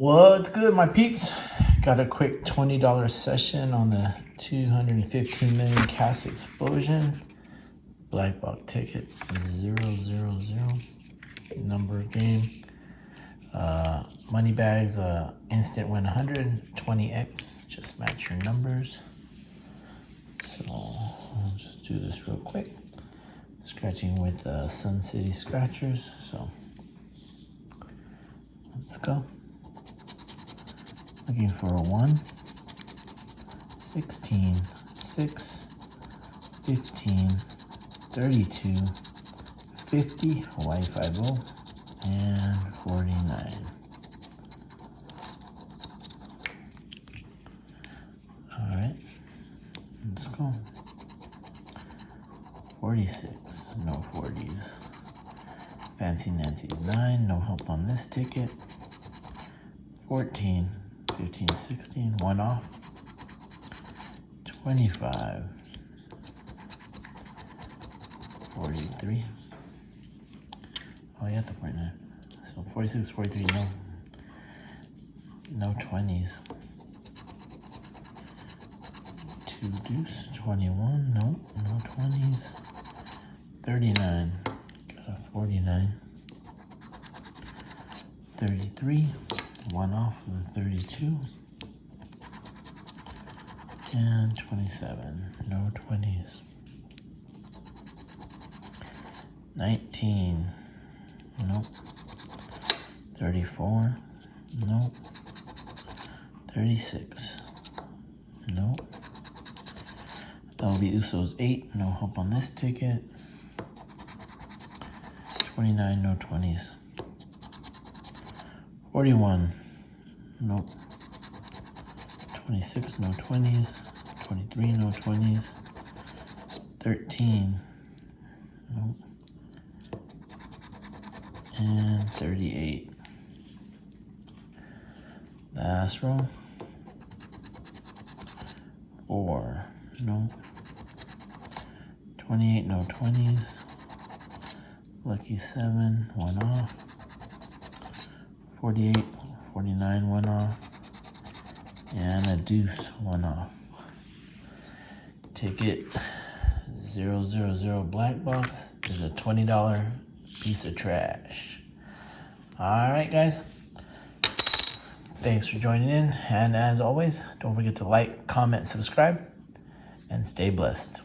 What's good, my peeps? Got a quick $20 session on the 215 million cast explosion. Black box ticket 000. Number of game. Money bags, instant win 100, 20x. Just match your numbers. So I'll just do this real quick. Scratching with Sun City Scratchers. So let's go. Looking for a 1, 16, 6, 15, 32, 50, Hawaii 50, and 49. All right, let's go. 46, no 40s. Fancy Nancy's 9, no help on this ticket. 14, 15, 16, one off. 25, 43. Oh, yeah, the 49. So 46, 43, no 20s. 2 deuce, 21, no 20s. 39, got a 49. 33, one off of the 32. And 27, no 20s. 19, nope. 34, nope. 36, nope. That will be Usos 8, no help on this ticket. 29, no 20s. 41, nope. 26, no 20s. 23, no 20s. 13, nope. And 38. Last row. 4, nope. 28, no 20s. Lucky 7, one off. 48, 49, one off. And a deuce, one off. Ticket 000 black box is a $20 piece of trash. Alright, guys. Thanks for joining in. And as always, don't forget to like, comment, subscribe, and stay blessed.